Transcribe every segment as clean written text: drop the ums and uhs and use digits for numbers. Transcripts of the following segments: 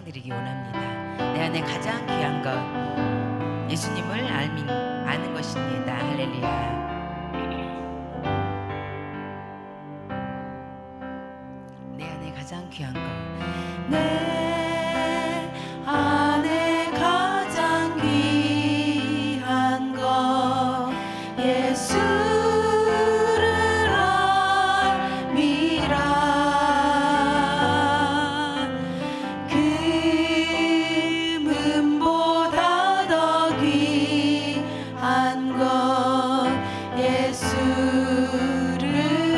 찬양드리기 원합니다. 내 안에 가장 귀한 것 예수님을 아는 것입니다. 할렐루야. 내 안에 가장 귀한 것, 내 안에 가장 귀한 것 예수를 알미라. 금은보다 더 귀한 것 예수를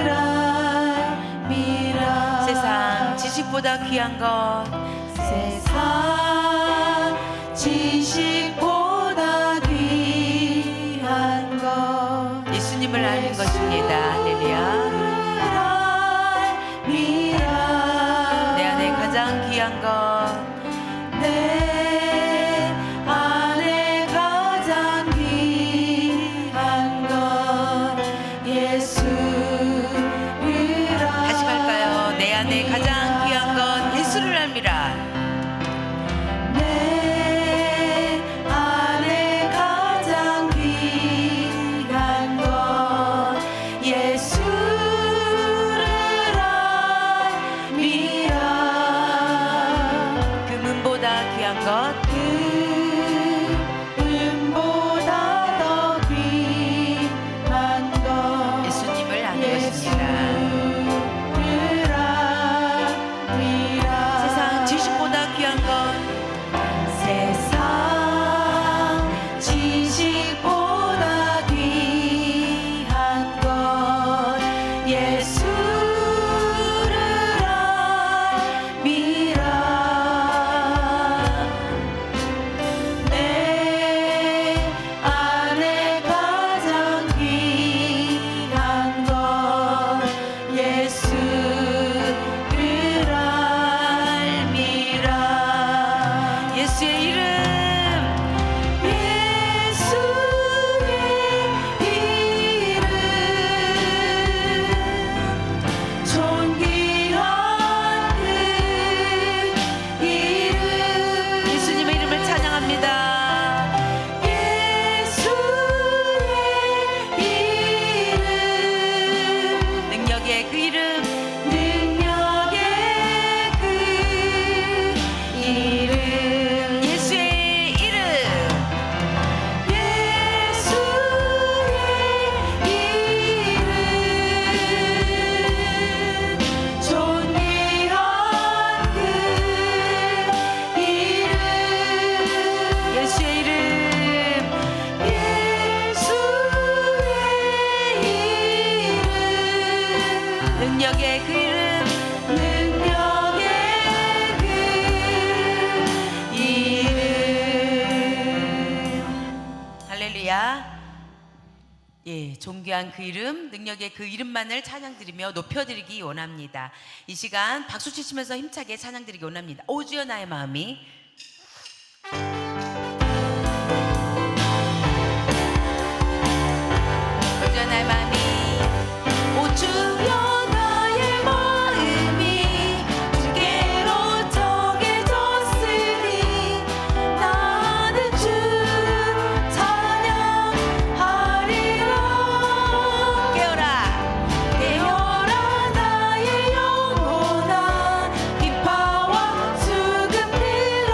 알미라. 세상 지식보다 귀한 것, 세상 지식보다 귀한 것 예수님을 아는 것입니다. 할렐루야. 알미라. 내 안에 가장 귀한 것, 내 안에 가장 귀한 것 예수를 다시 갈까요? 내 안에 가장 귀한 것 예수를 알미라. 내 안에 가장 귀한 것 예수를 알미라. 금은보다 귀한 것, 금은보다 더 귀한 것 예수님을 아는 것입니다. 예수를 알미라. 세상 지식보다 귀한 것, 세상 지식보다 귀한 것 예수를 알미라. 내 안에 가장 귀한 것 예수를 알미라. 예수의 이름, 예수의 이름 존귀한 그 이름 예수님의 이름을 찬양합니다. 예수의 이름 능력의 그 이름, 능력의 그 이름 예수의 이름, 예수의 이름 존귀한 그 이름 예수의 이름, 능력의 그 이름, 능력의 그 이름 할렐루야. 예, 존귀한 그 이름, 능력의 그 이름만을 찬양드리며 높여드리기 원합니다. 이 시간 박수 치시면서 힘차게 찬양드리기 원합니다. 오 주여 나의 마음이, 오 주여 나의 마음이, 오 주여 나의 마음이 주께로 정해졌으니 나는 주 찬양하리라. 깨어라. 깨어라 나의 영혼아 기파와 수금 들어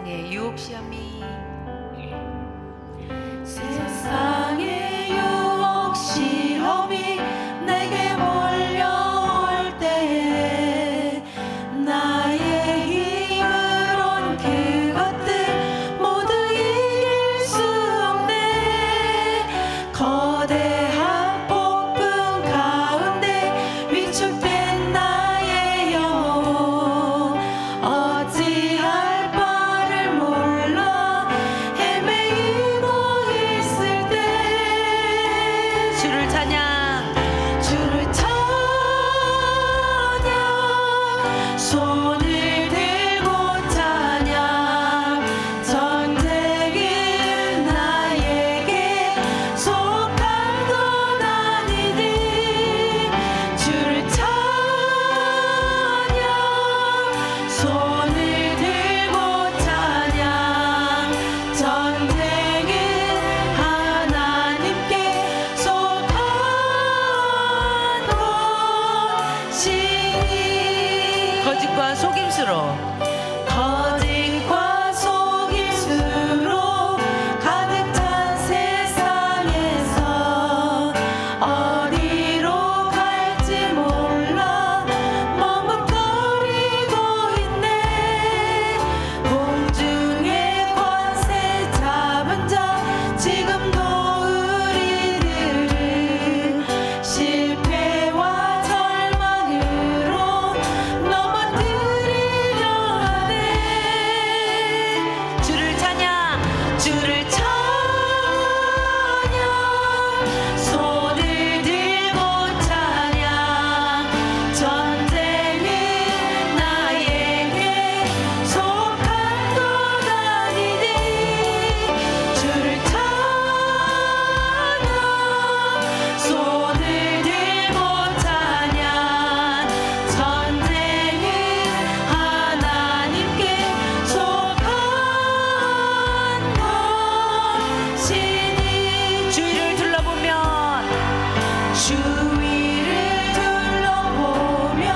세상의 유혹 시험이 세상의 유혹 시험이 내게 몰려올 때에 나의 힘으론 그것들 모두 이길 수 없네. 거대한 폭풍 가운데 위축된 나의 영혼 어찌할 바를 몰라 헤매이고 있을 때 주를 찬양 주를 찬양 손을 들고 찬양 전쟁은 나에게 속한 것 아니니 주를 찬양 손을 들고 찬양 전쟁은 하나님께 속한 것이니 거짓과 속임수로 거짓과 속임수로 가득 찬 세상에서 어디로 갈지 몰라 머뭇거리고 있네. 공중의 권세 잡은 자 지금도 우리들을 실패와 절망으로 넘어뜨리려 하네. 주를 찬양 주를 찬양 손을 들고 찬양 전쟁은 나에게 속한 것 아니니 주를 찬양 손을 들고 찬양 전쟁은 하나님께 속한 것이니 주위를 둘러보면 주위를 둘러보면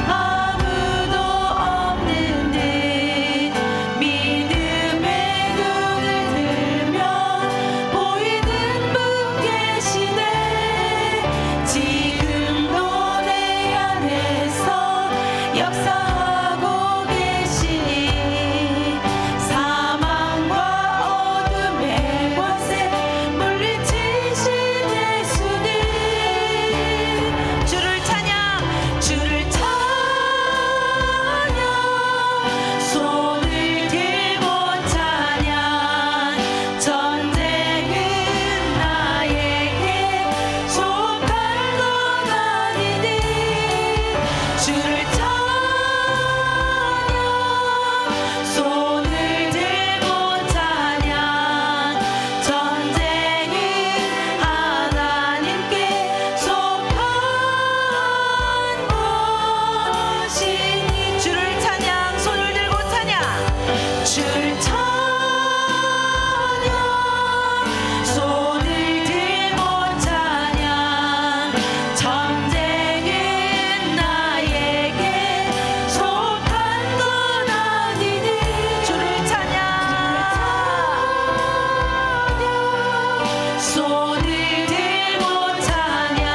아무도 없는 듯 믿음의 눈을 들면 보이는 분 계시네. 지금도 내 안에서 역사하고 계시니 사망과 어둠의 권세 물리치신 예수님 주를 찬양 주를 찬양 손을 들고 찬양 전쟁은 나에게 속한 것 아니니 주를 찬양 손을 들고 찬양 전쟁은 하나님께 속한 것이니 주를 찬양 손을 들고 찬양 주를 찬양 손을 들고 찬양 전쟁은 나에게 속한 것 아니니 주를 찬양 손을 들고 찬양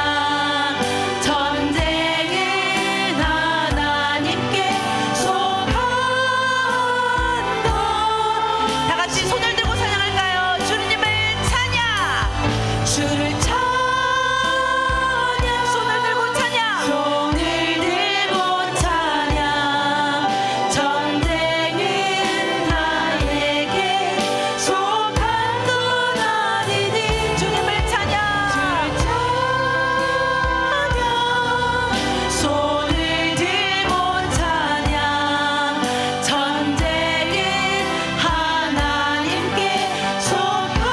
전쟁은 하나님께 속한 것 다 같이 손을 들고 찬양할까요? 주님을 찬양 주를 찬양 손을 들고 찬양 손을 들고 찬양 전쟁은 나에게 속한 것 아니니 주님을 찬양 손을 들고 찬양 전쟁은 하나님께 속한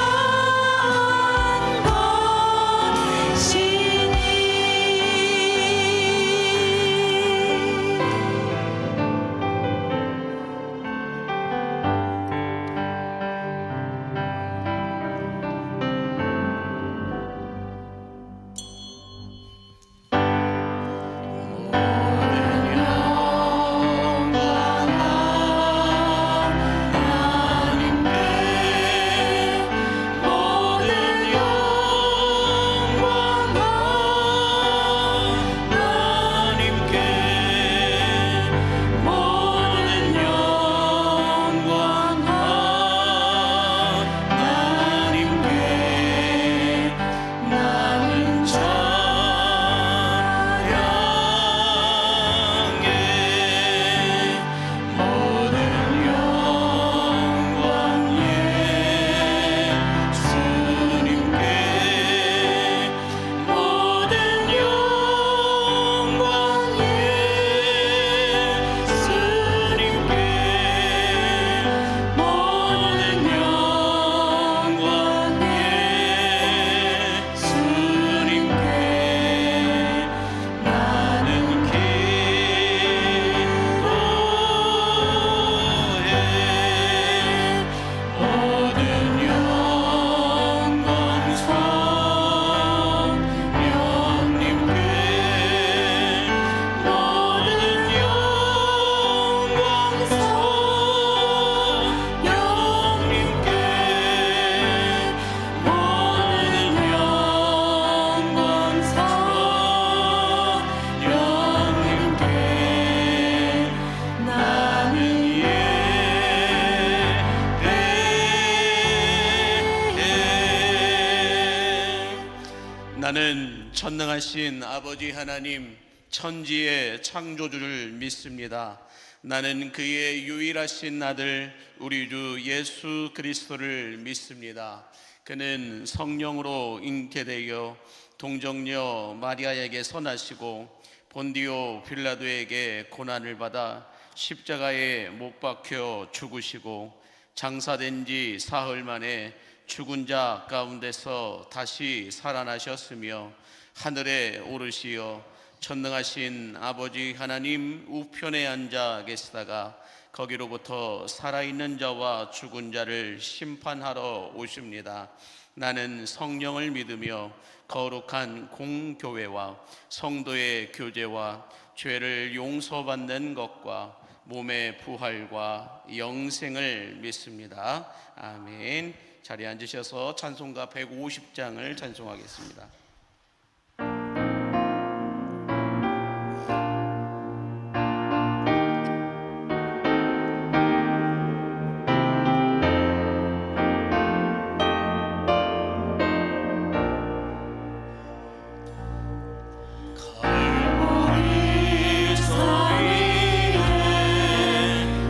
나는 전능하신 아버지 하나님 천지의 창조주를 믿습니다. 나는 그의 유일하신 아들 우리 주 예수 그리스도를 믿습니다. 그는 성령으로 잉태되어 동정녀 마리아에게 선하시고 본디오 빌라도에게 고난을 받아 십자가에 못 박혀 죽으시고 장사된 지 사흘 만에 죽은 자 가운데서 다시 살아나셨으며 하늘에 오르시어 전능하신 아버지 하나님 우편에 앉아 계시다가 거기로부터 살아있는 자와 죽은 자를 심판하러 오십니다. 나는 성령을 믿으며 거룩한 공교회와 성도의 교제와 죄를 용서받는 것과 몸의 부활과 영생을 믿습니다. 아멘. 자리에 앉으셔서 찬송가 150장을 찬송하겠습니다.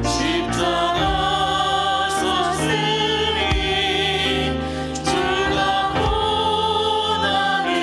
십자가 섰으니 주가 고난을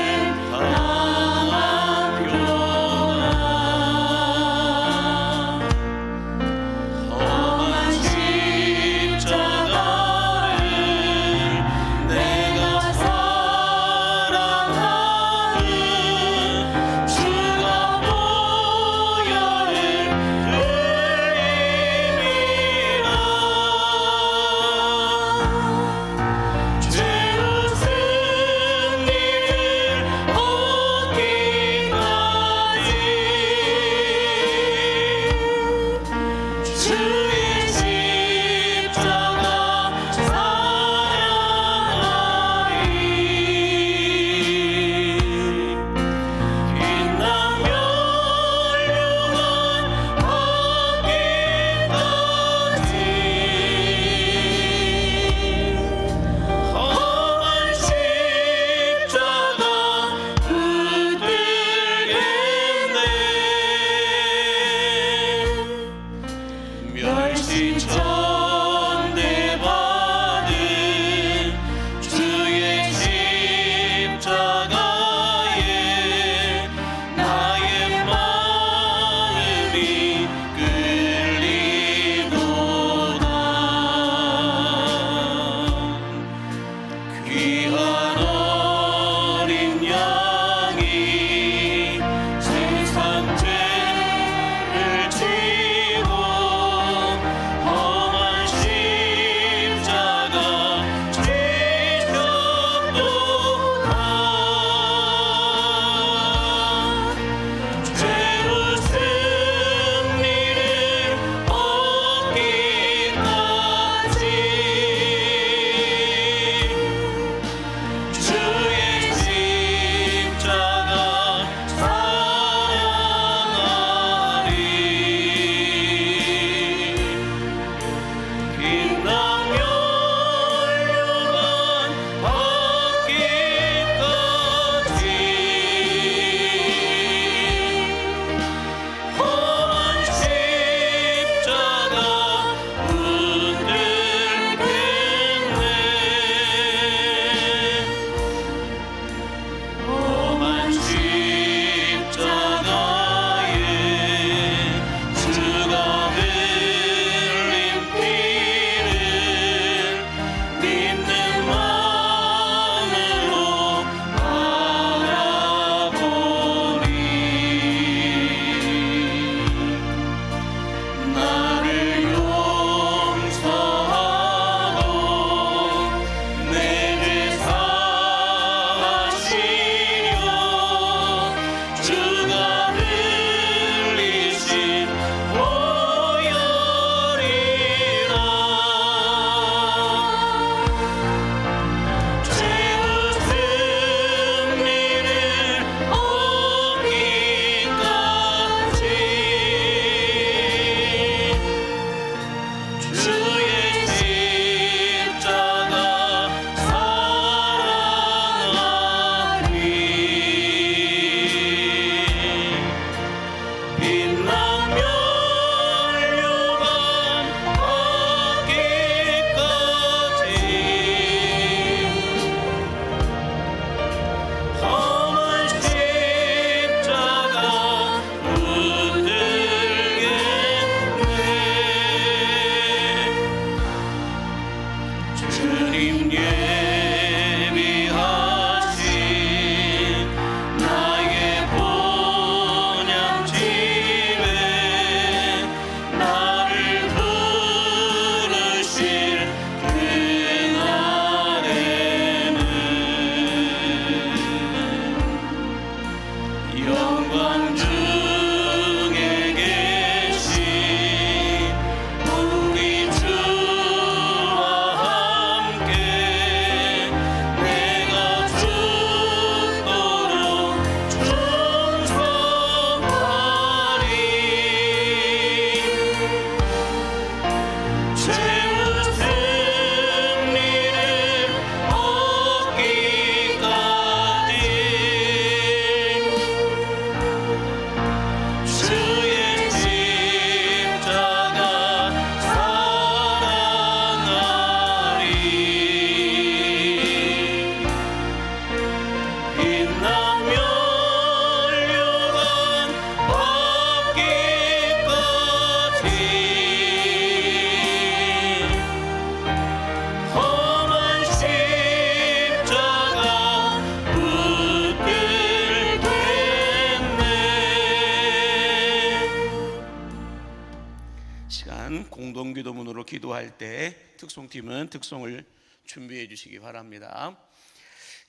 기도할 때 특송팀은 특송을 준비해 주시기 바랍니다.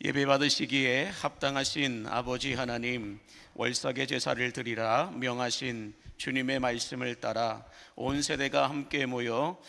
예배 받으시기에 합당하신 아버지 하나님, 월삭의 제사를 드리라 명하신 주님의 말씀을 따라 온 세대가 함께 모여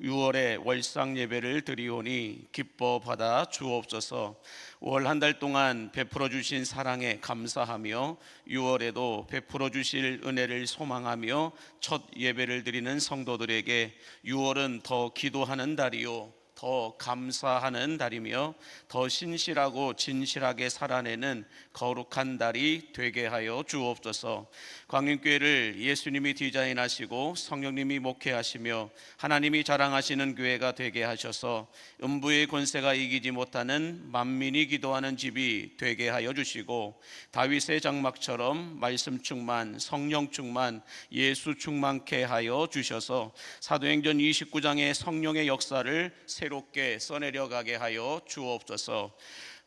6월에 월삭 예배를 드리오니 기뻐 받아 주옵소서. 월 한 달 동안 베풀어 주신 사랑에 감사하며 6월에도 베풀어 주실 은혜를 소망하며 첫 예배를 드리는 성도들에게 6월은 더 기도하는 달이요 더 감사하는 달이며 더 신실하고 진실하게 살아내는 거룩한 달이 되게 하여 주옵소서. 광림교회를 예수님이 디자인하시고 성령님이 목회하시며 하나님이 자랑하시는 교회가 되게 하셔서 음부의 권세가 이기지 못하는 만민이 기도하는 집이 되게 하여 주시고 다윗의 장막처럼 말씀 충만, 성령 충만, 예수 충만케 하여 주셔서 사도행전 29장의 성령의 역사를 새롭게 써내려가게 하여 주옵소서.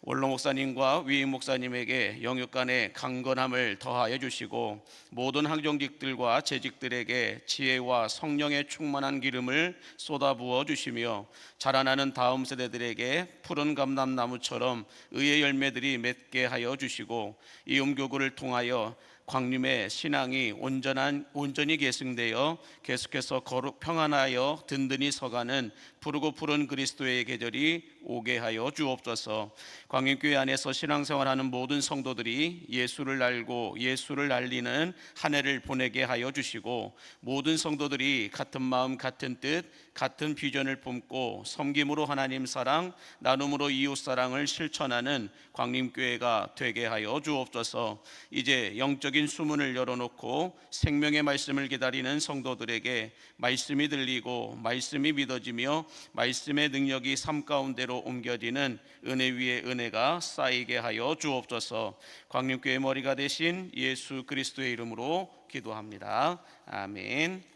원로 목사님과 위임 목사님에게 영육간의 강건함을 더하여 주시고 모든 항정직들과 재직들에게 지혜와 성령의 충만한 기름을 쏟아부어 주시며 자라나는 다음 세대들에게 푸른 감람나무처럼 의의 열매들이 맺게 하여 주시고 이 음교구를 통하여 광림의 신앙이 온전히 계승되어 계속해서 거룩 평안하여 든든히 서가는 푸르고 푸른 그리스도의 계절이 오게 하여 주옵소서. 광림교회 안에서 신앙생활하는 모든 성도들이 예수를 알고 예수를 알리는 한 해를 보내게 하여 주시고 모든 성도들이 같은 마음 같은 뜻 같은 비전을 품고 섬김으로 하나님 사랑 나눔으로 이웃 사랑을 실천하는 광림교회가 되게 하여 주옵소서. 이제 영적인 수문을 열어놓고 생명의 말씀을 기다리는 성도들에게 말씀이 들리고 말씀이 믿어지며 말씀의 능력이 삶 가운데로 옮겨지는 은혜 위에 은혜가 쌓이게 하여 주옵소서. 광림교회 머리가 되신 예수 그리스도의 이름으로 기도합니다. 아멘.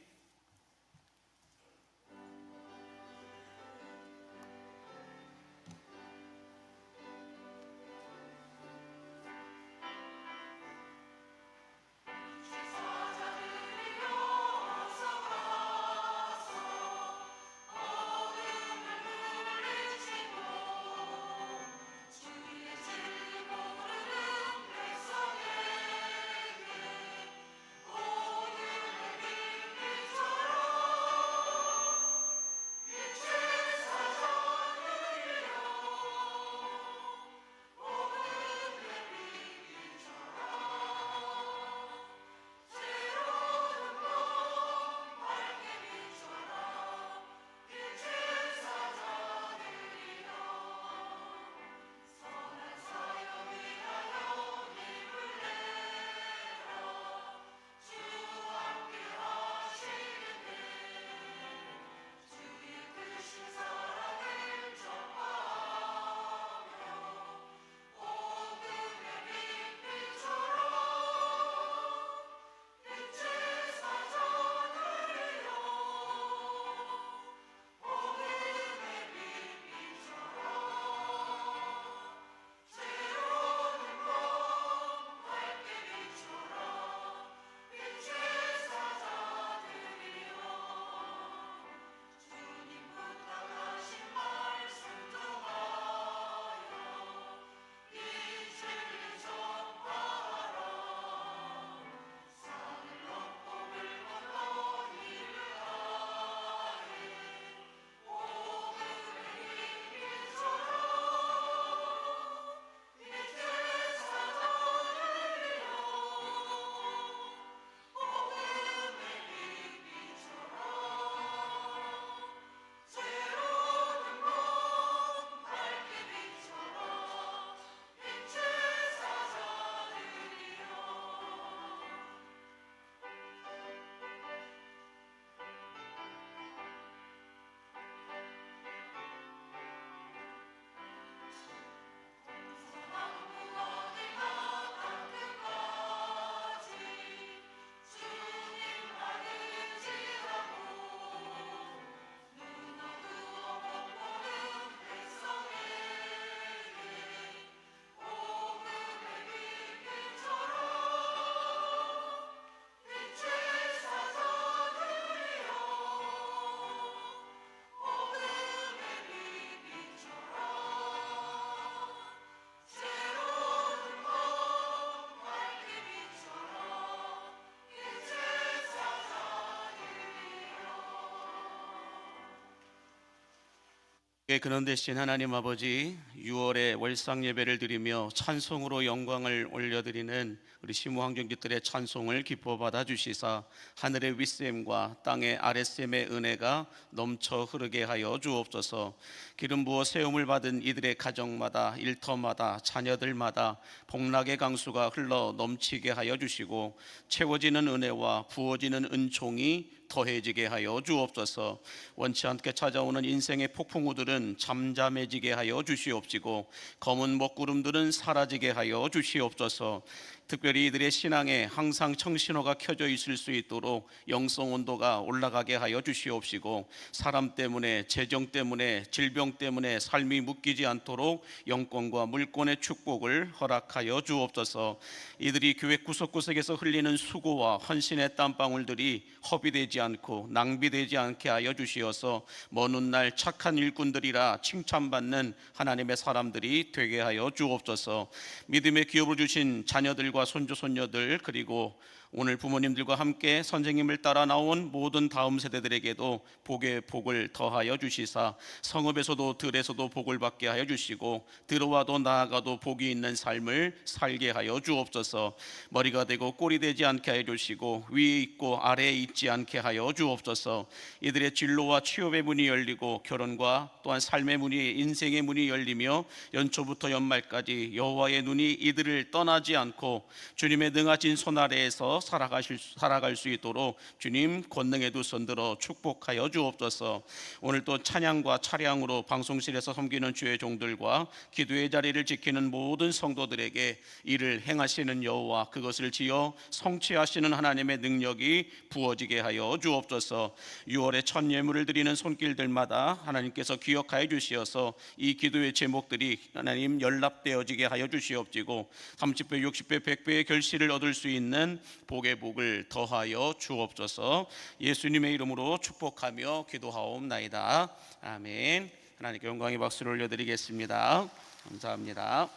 근원 되신 하나님 아버지, 6월에 월상 예배를 드리며 찬송으로 영광을 올려드리는 우리 시무환경집들의 찬송을 기뻐 받아주시사 하늘의 윗셈과 땅의 아랫셈의 은혜가 넘쳐 흐르게 하여 주옵소서. 기름 부어 세움을 받은 이들의 가정마다, 일터마다, 자녀들마다 복락의 강수가 흘러 넘치게 하여 주시고 채워지는 은혜와 부어지는 은총이 더해지게 하여 주옵소서. 원치 않게 찾아오는 인생의 폭풍우들은 잠잠해지게 하여 주시옵시고 검은 먹구름들은 사라지게 하여 주시옵소서. 특별히 이들의 신앙에 항상 청신호가 켜져 있을 수 있도록 영성 온도가 올라가게 하여 주시옵시고 사람 때문에, 재정 때문에, 질병 때문에 삶이 묶이지 않도록 영권과 물권의 축복을 허락하여 주옵소서. 이들이 교회 구석구석에서 흘리는 수고와 헌신의 땀방울들이 허비되지 않고 낭비되지 않게 하여 주시어서 먼 훗날 착한 일꾼들이라 칭찬받는 하나님의 사람들이 되게 하여 주옵소서. 믿음의 기업을 주신 자녀들과 손주 손녀들, 그리고 오늘 부모님들과 함께 선생님을 따라 나온 모든 다음 세대들에게도 복의 복을 더하여 주시사 성읍에서도 들에서도 복을 받게 하여 주시고 들어와도 나아가도 복이 있는 삶을 살게 하여 주옵소서. 머리가 되고 꼴이 되지 않게 하여 주시고 위에 있고 아래에 있지 않게 하여 주옵소서. 이들의 진로와 취업의 문이 열리고 결혼과 또한 삶의 문이, 인생의 문이 열리며 연초부터 연말까지 여호와의 눈이 이들을 떠나지 않고 주님의 능하신 손 아래에서 살아갈 수 있도록 주님 권능의 두 손 들어 축복하여 주옵소서. 오늘 또 찬양과 차량으로 방송실에서 섬기는 주의 종들과 기도의 자리를 지키는 모든 성도들에게 이를 행하시는 여호와, 그것을 지어 성취하시는 하나님의 능력이 부어지게 하여 주옵소서. 6월에 첫 예물을 드리는 손길들마다 하나님께서 기억하여 주시어서 이 기도의 제목들이 하나님 연락되어지게 하여 주시옵시고 30배, 60배, 100배의 결실을 얻을 수 있는 복의 복을 더하여 주옵소서. 예수님의 이름으로 축복하며 기도하옵나이다. 아멘. 하나님께 영광의 박수를 올려드리겠습니다. 감사합니다.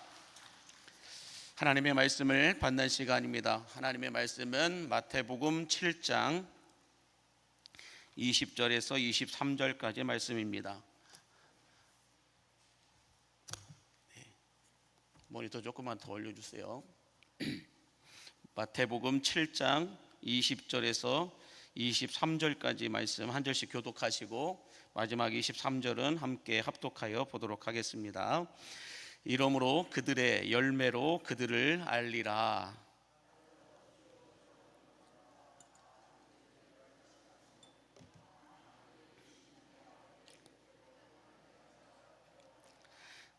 하나님의 말씀을 받는 시간입니다. 하나님의 말씀은 마태복음 7장 20절에서 23절까지의 말씀입니다. 모니터 조금만 더 올려주세요. 마태복음 7장 20절에서 23절까지 말씀 한 절씩 교독하시고 마지막 23절은 함께 합독하여 보도록 하겠습니다. 이러므로 그들의 열매로 그들을 알리라.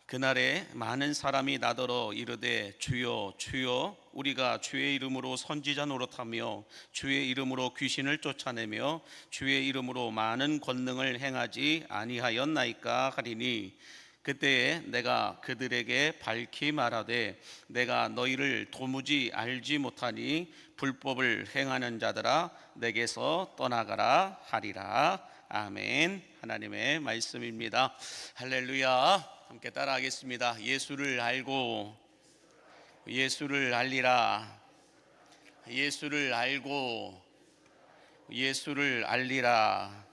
그날에 많은 사람이 나더러 이르되 주여 주여 우리가 주의 이름으로 선지자 노릇하며 주의 이름으로 귀신을 쫓아내며 주의 이름으로 많은 권능을 행하지 아니하였나이까 하리니 그때에 내가 그들에게 밝히 말하되 내가 너희를 도무지 알지 못하니 불법을 행하는 자들아 내게서 떠나가라 하리라. 아멘. 하나님의 말씀입니다. 할렐루야. 함께 따라하겠습니다. 예수를 알고 예수를 알리라. 예수를 알고 예수를 알리라.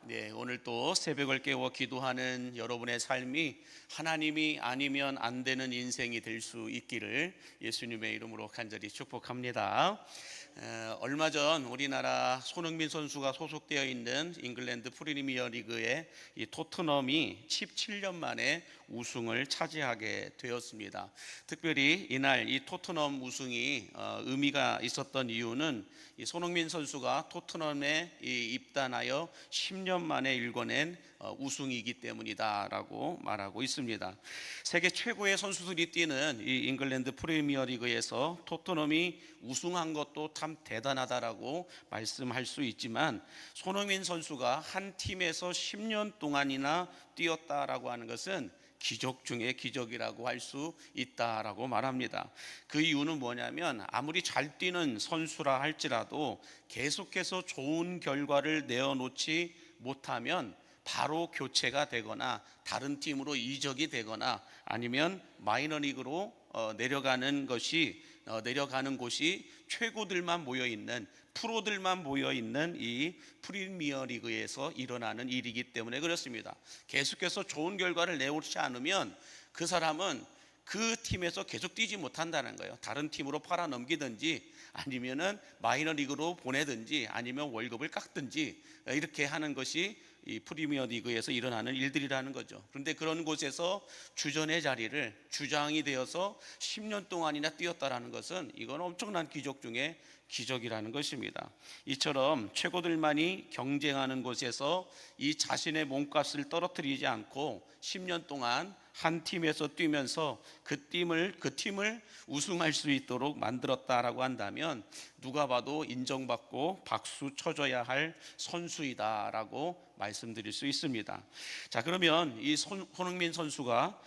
네, 오늘 또 새벽을 깨워 기도하는 여러분의 삶이 하나님이 아니면 안 되는 인생이 될 수 있기를 예수님의 이름으로 간절히 축복합니다. 얼마 전 우리나라 손흥민 선수가 소속되어 있는 잉글랜드 프리미어 리그의 이 토트넘이 17년 만에 우승을 차지하게 되었습니다. 특별히 이날 이 토트넘 우승이 의미가 있었던 이유는 이 손흥민 선수가 토트넘에 입단하여 10년 만에 일궈낸 우승이기 때문이다라고 말하고 있습니다. 세계 최고의 선수들이 뛰는 이 잉글랜드 프리미어 리그에서 토트넘이 우승한 것도 참 대단하다라고 말씀할 수 있지만 손흥민 선수가 한 팀에서 10년 동안이나 뛰었다라고 하는 것은 기적 중에 기적이라고 할 수 있다라고 말합니다. 그 이유는 뭐냐면 아무리 잘 뛰는 선수라 할지라도 계속해서 좋은 결과를 내어놓지 못하면 바로 교체가 되거나 다른 팀으로 이적이 되거나 아니면 마이너리그로 내려가는 곳이 최고들만 모여 있는, 프로들만 모여 있는 이 프리미어 리그에서 일어나는 일이기 때문에 그렇습니다. 계속해서 좋은 결과를 내오지 않으면 그 사람은 그 팀에서 계속 뛰지 못한다는 거예요. 다른 팀으로 팔아 넘기든지 아니면은 마이너리그로 보내든지 아니면 월급을 깎든지 이렇게 하는 것이 이 프리미어 리그에서 일어나는 일들이라는 거죠. 그런데 그런 곳에서 주전의 자리를 주장이 되어서 10년 동안이나 뛰었다라는 것은 이건 엄청난 기적 중에 기적이라는 것입니다. 이처럼 최고들만이 경쟁하는 곳에서 이 자신의 몸값을 떨어뜨리지 않고 10년 동안 한 팀에서 뛰면서 그 팀을 우승할 수 있도록 만들었다라고 한다면 누가 봐도 인정받고 박수 쳐줘야 할 선수이다라고 말씀드릴 수 있습니다. 자, 그러면 이 손흥민 선수가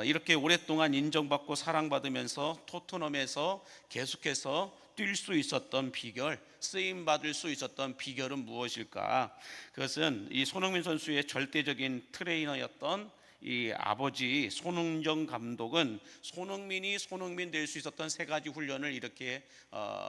이렇게 오랫동안 인정받고 사랑받으면서 토트넘에서 계속해서 뛸 수 있었던 비결, 쓰임 받을 수 있었던 비결은 무엇일까? 그것은 이 손흥민 선수의 절대적인 트레이너였던 이 아버지 손흥정 감독은 손흥민이 손흥민 될 수 있었던 세 가지 훈련을 이렇게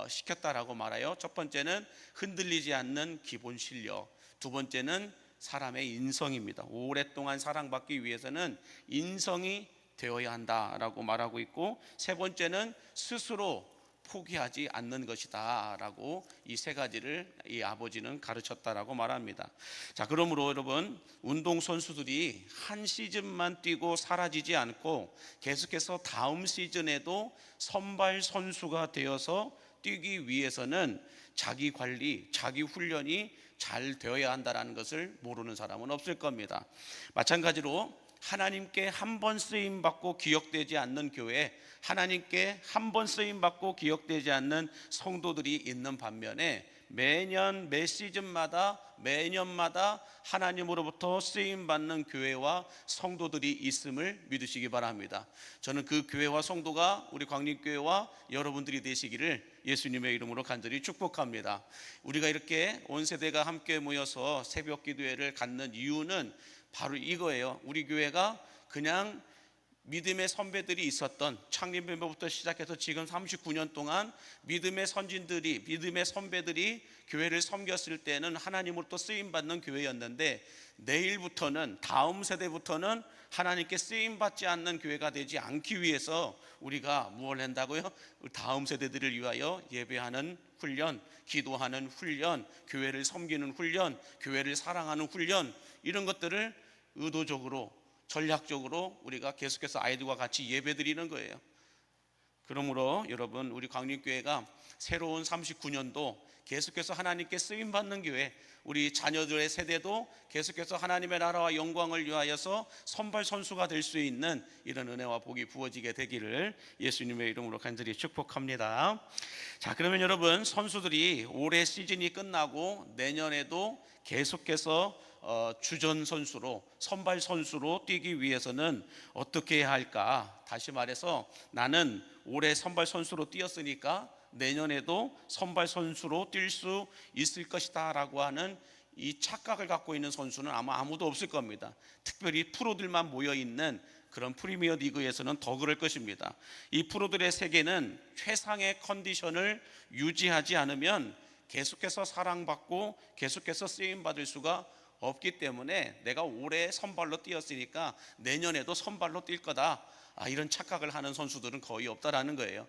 시켰다라고 말해요. 첫 번째는 흔들리지 않는 기본 실력, 두 번째는 사람의 인성입니다. 오랫동안 사랑받기 위해서는 인성이 되어야 한다라고 말하고 있고, 세 번째는 스스로 포기하지 않는 것이다 라고 이 세 가지를 이 아버지는 가르쳤다라고 말합니다. 자, 그러므로 여러분, 운동선수들이 한 시즌만 뛰고 사라지지 않고 계속해서 다음 시즌에도 선발 선수가 되어서 뛰기 위해서는 자기 관리, 자기 훈련이 잘 되어야 한다는 것을 모르는 사람은 없을 겁니다. 마찬가지로 하나님께 한 번 쓰임받고 기억되지 않는 교회, 하나님께 한 번 쓰임받고 기억되지 않는 성도들이 있는 반면에 매년 매 시즌마다 매년마다 하나님으로부터 쓰임받는 교회와 성도들이 있음을 믿으시기 바랍니다. 저는 그 교회와 성도가 우리 광림교회와 여러분들이 되시기를 예수님의 이름으로 간절히 축복합니다. 우리가 이렇게 온 세대가 함께 모여서 새벽 기도회를 갖는 이유는 바로 이거예요. 우리 교회가 그냥 믿음의 선배들이 있었던, 창립 멤버부터 시작해서 지금 39년 동안 믿음의 선진들이, 믿음의 선배들이 교회를 섬겼을 때는 하나님으로부터 쓰임받는 교회였는데, 내일부터는, 다음 세대부터는 하나님께 쓰임받지 않는 교회가 되지 않기 위해서 우리가 무엇을 한다고요? 다음 세대들을 위하여 예배하는 훈련, 기도하는 훈련, 교회를 섬기는 훈련, 교회를 사랑하는 훈련, 이런 것들을 의도적으로, 전략적으로 우리가 계속해서 아이들과 같이 예배드리는 거예요. 그러므로 여러분, 우리 광림교회가 새로운 39년도 계속해서 하나님께 쓰임받는 교회, 우리 자녀들의 세대도 계속해서 하나님의 나라와 영광을 위하여서 선발 선수가 될 수 있는 이런 은혜와 복이 부어지게 되기를 예수님의 이름으로 간절히 축복합니다. 자, 그러면 여러분, 선수들이 올해 시즌이 끝나고 내년에도 계속해서 주전 선수로, 선발 선수로 뛰기 위해서는 어떻게 해야 할까? 다시 말해서 나는 올해 선발 선수로 뛰었으니까 내년에도 선발 선수로 뛸 수 있을 것이다 라고 하는 이 착각을 갖고 있는 선수는 아마 아무도 없을 겁니다. 특별히 프로들만 모여있는 그런 프리미어 리그에서는 더 그럴 것입니다. 이 프로들의 세계는 최상의 컨디션을 유지하지 않으면 계속해서 사랑받고 계속해서 쓰임받을 수가 없기 때문에 내가 올해 선발로 뛰었으니까 내년에도 선발로 뛸 거다, 이런 착각을 하는 선수들은 거의 없다라는 거예요.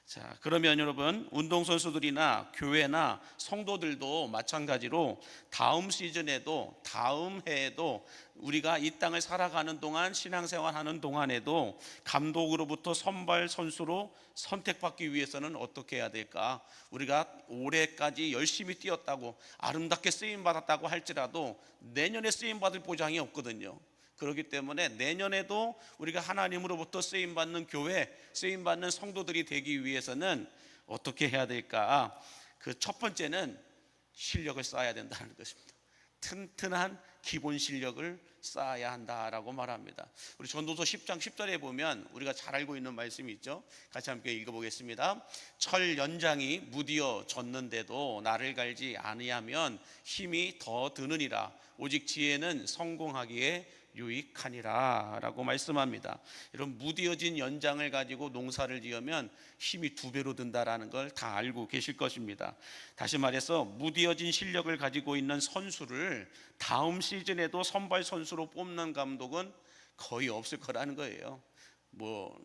자, 그러면 여러분, 운동선수들이나 교회나 성도들도 마찬가지로 다음 시즌에도, 다음 해에도, 우리가 이 땅을 살아가는 동안, 신앙생활하는 동안에도 감독으로부터 선발 선수로 선택받기 위해서는 어떻게 해야 될까? 우리가 올해까지 열심히 뛰었다고, 아름답게 쓰임받았다고 할지라도 내년에 쓰임받을 보장이 없거든요. 그렇기 때문에 내년에도 우리가 하나님으로부터 쓰임받는 교회, 쓰임받는 성도들이 되기 위해서는 어떻게 해야 될까? 그 첫 번째는 실력을 쌓아야 된다는 것입니다. 튼튼한 기본 실력을 쌓아야 한다라고 말합니다. 우리 전도서 10장 10절에 보면 우리가 잘 알고 있는 말씀이 있죠. 같이 함께 읽어보겠습니다. 철 연장이 무디어 졌는데도 나를 갈지 아니하면 힘이 더 드느니라. 오직 지혜는 성공하기에 유익하니라 라고 말씀합니다. 이런 무디어진 연장을 가지고 농사를 지으면 힘이 2배로 든다라는 걸 다 알고 계실 것입니다. 다시 말해서 무디어진 실력을 가지고 있는 선수를 다음 시즌에도 선발 선수로 뽑는 감독은 거의 없을 거라는 거예요. 뭐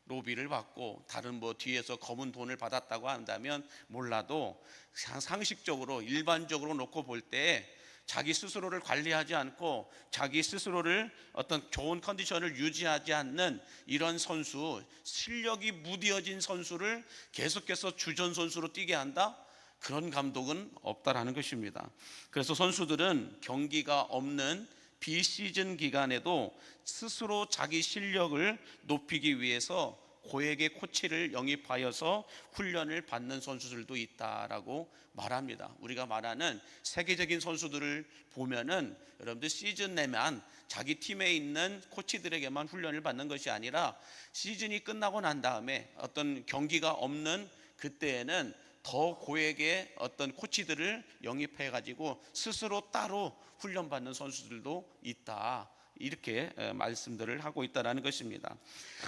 로비를 받고 다른 뭐 뒤에서 검은 돈을 받았다고 한다면 몰라도 상식적으로 일반적으로 놓고 볼 때 자기 스스로를 관리하지 않고 자기 스스로를 어떤 좋은 컨디션을 유지하지 않는 이런 선수, 실력이 무디어진 선수를 계속해서 주전 선수로 뛰게 한다? 그런 감독은 없다라는 것입니다. 그래서 선수들은 경기가 없는 비시즌 기간에도 스스로 자기 실력을 높이기 위해서 고액의 코치를 영입하여서 훈련을 받는 선수들도 있다라고 말합니다. 우리가 말하는 세계적인 선수들을 보면은 여러분들 시즌 내만 자기 팀에 있는 코치들에게만 훈련을 받는 것이 아니라 시즌이 끝나고 난 다음에 어떤 경기가 없는 그때에는 더 고액의 어떤 코치들을 영입해 가지고 스스로 따로 훈련받는 선수들도 있다. 이렇게 말씀들을 하고 있다라는 것입니다.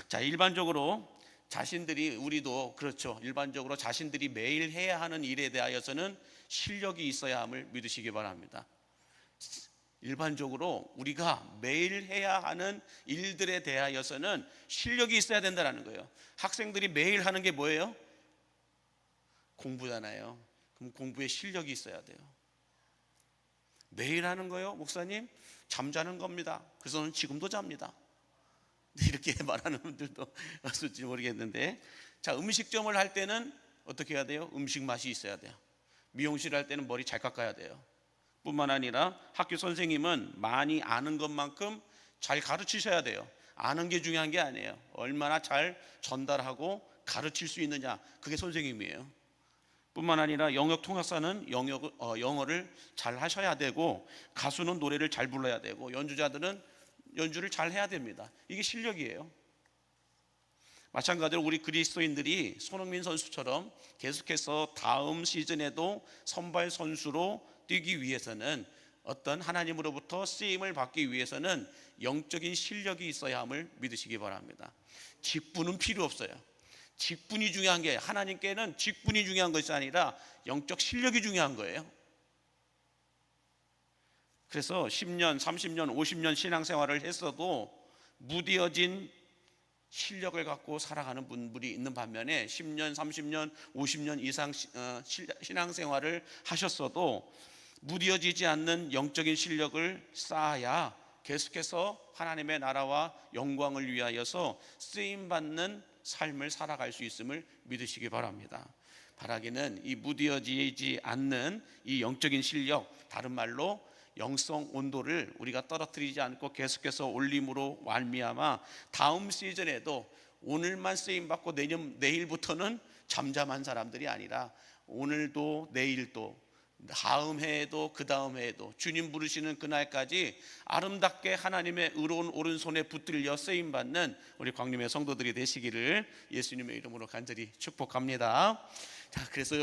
자, 일반적으로 자신들이 우리도 그렇죠. 일반적으로 자신들이 매일 해야 하는 일에 대하여서는 실력이 있어야 함을 믿으시기 바랍니다. 일반적으로 우리가 매일 해야 하는 일들에 대하여서는 실력이 있어야 된다는 거예요. 학생들이 매일 하는 게 뭐예요? 공부잖아요. 그럼 공부에 실력이 있어야 돼요. 매일 하는 거요, 목사님? 잠자는 겁니다. 그래서 저는 지금도 잡니다. 이렇게 말하는 분들도 있을지 모르겠는데, 자, 음식점을 할 때는 어떻게 해야 돼요? 음식 맛이 있어야 돼요. 미용실 할 때는 머리 잘 깎아야 돼요. 뿐만 아니라 학교 선생님은 많이 아는 것만큼 잘 가르치셔야 돼요. 아는 게 중요한 게 아니에요. 얼마나 잘 전달하고 가르칠 수 있느냐, 그게 선생님이에요. 뿐만 아니라 영역 통역사는 영어를 잘 하셔야 되고, 가수는 노래를 잘 불러야 되고, 연주자들은 연주를 잘 해야 됩니다. 이게 실력이에요. 마찬가지로 우리 그리스도인들이 손흥민 선수처럼 계속해서 다음 시즌에도 선발 선수로 뛰기 위해서는, 어떤 하나님으로부터 쓰임을 받기 위해서는 영적인 실력이 있어야 함을 믿으시기 바랍니다. 직분은 필요 없어요. 직분이 중요한 게, 하나님께는 직분이 중요한 것이 아니라 영적 실력이 중요한 거예요. 그래서 10년, 30년, 50년 신앙생활을 했어도 무디어진 실력을 갖고 살아가는 분들이 있는 반면에 10년, 30년, 50년 이상 신앙생활을 하셨어도 무디어지지 않는 영적인 실력을 쌓아야 계속해서 하나님의 나라와 영광을 위하여서 쓰임받는 삶을 살아갈 수 있음을 믿으시기 바랍니다. 바라기는 이 무디어지지 않는 이 영적인 실력, 다른 말로 영성 온도를 우리가 떨어뜨리지 않고 계속해서 올림으로 말미암아 다음 시즌에도 오늘만 쓰임받고 내일부터는 잠잠한 사람들이 아니라 오늘도 내일도 다음 해에도 그 다음 해에도 주님 부르시는 그날까지 아름답게 하나님의 의로운 오른손에 붙들려 쓰임받는 우리 광림의 성도들이 되시기를 예수님의 이름으로 간절히 축복합니다. 자, 그래서